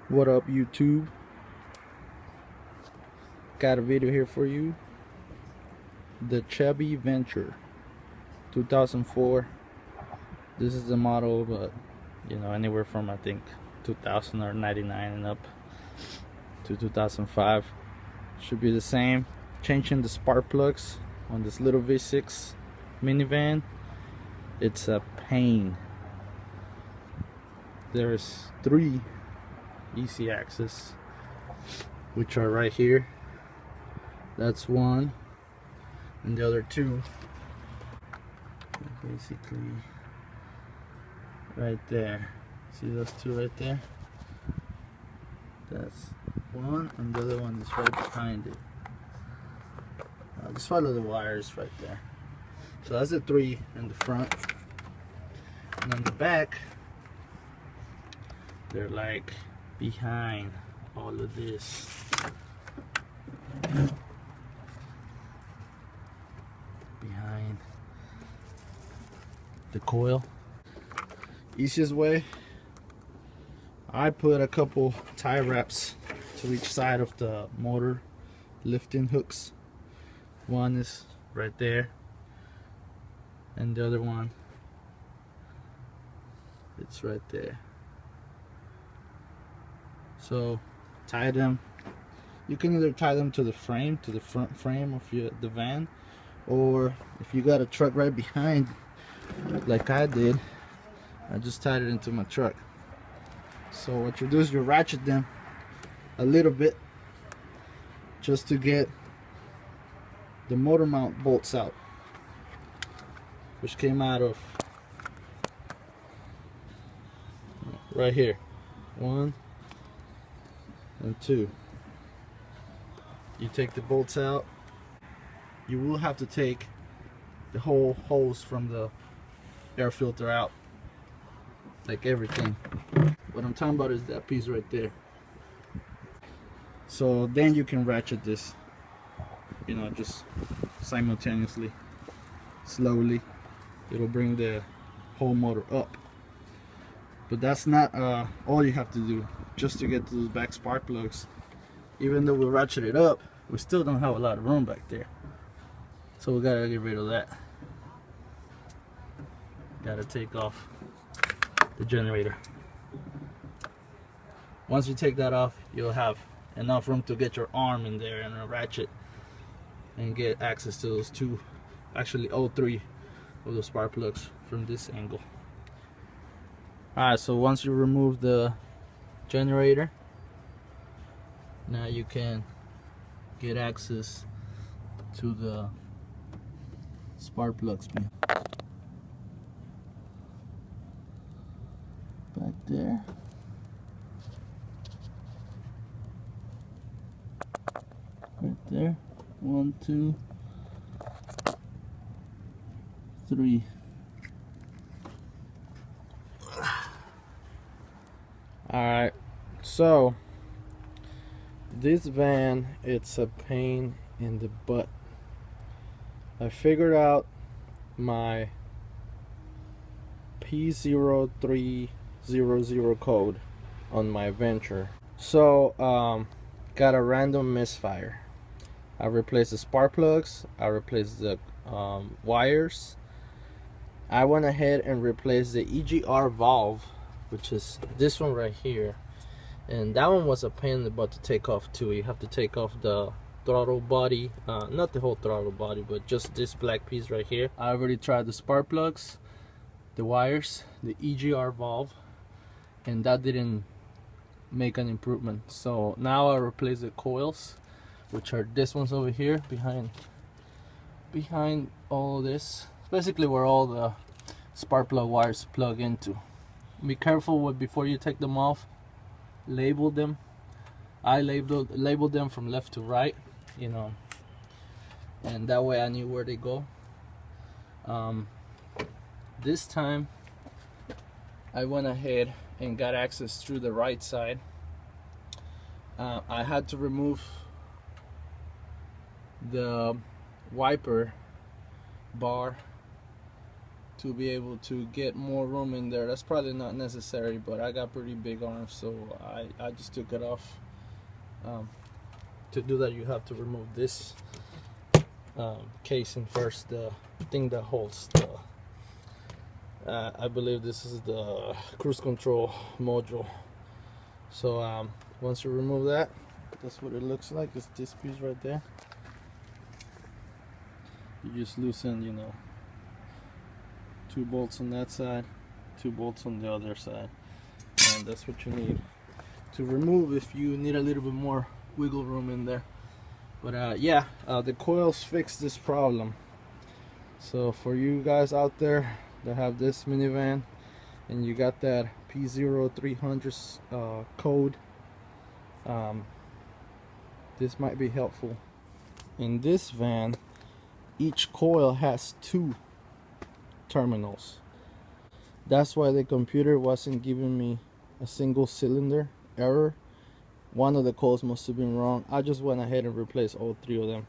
What up, YouTube? Got a video here for you. The Chevy Venture 2004. This is the model, but you know, anywhere from I think 2000 or 99 and up to 2005 should be the same. Changing the spark plugs on this little V6 minivan, it's a pain. There's 3 easy access, which are right here. That's one, and the other 2 basically right there. See those 2 right there? That's one, and the other one is right behind it. Just follow the wires right there. So that's the 3 in the front, and on the back they're like behind all of this. Behind the coil. Easiest way, I put a couple tie wraps to each side of the motor lifting hooks. One is right there, and the other one, it's right there. So tie them. You can either tie them to the frame, to the front frame of the van, or if you got a truck right behind, like I did, I just tied it into my truck. So what you do is you ratchet them a little bit just to get the motor mount bolts out, which came out of right here, 1 and 2. You take the bolts out. You will have to take the whole hose from the air filter out, like everything. What I'm talking about is that piece right there. So then you can ratchet this, you know, just simultaneously, slowly. It'll bring the whole motor up. But that's not all you have to do just to get to those back spark plugs. Even though we ratchet it up, we still don't have a lot of room back there. So we gotta get rid of that. Gotta take off the generator. Once you take that off, you'll have enough room to get your arm in there and a ratchet and get access to those 2, actually all 3 of those spark plugs from this angle. Alright, so once you remove the generator, now you can get access to the spark plugs back there. Right there. 1, 2, 3. Alright, so this van, it's a pain in the butt. I figured out my P0300 code on my Venture. So got a random misfire. I replaced the spark plugs, I replaced the wires. I went ahead and replaced the EGR valve, which is this one right here, and that one was a pain in the butt to take off too. You have to take off the throttle body, not the whole throttle body, but just this black piece right here. I already tried the spark plugs, the wires, the EGR valve, and that didn't make an improvement. So now I replace the coils, which are this ones over here behind all this. It's basically where all the spark plug wires plug into. Be careful with, before you take them off, label them. I labeled them from left to right, you know, and that way I knew where they go. This time I went ahead and got access through the right side. I had to remove the wiper bar to be able to get more room in there. That's probably not necessary, but I got pretty big arms, so I just took it off. To do that, you have to remove this casing first, the thing that holds the I believe this is the cruise control module. So once you remove that, that's what it looks like. It's this piece right there. You just loosen, you know, 2 bolts on that side, 2 bolts on the other side, and that's what you need to remove if you need a little bit more wiggle room in there. But yeah, the coils fix this problem. So for you guys out there that have this minivan and you got that P0300 code, this might be helpful. In this van, each coil has 2 terminals. That's why the computer wasn't giving me a single cylinder error. One of the coils must have been wrong. I just went ahead and replaced all 3 of them.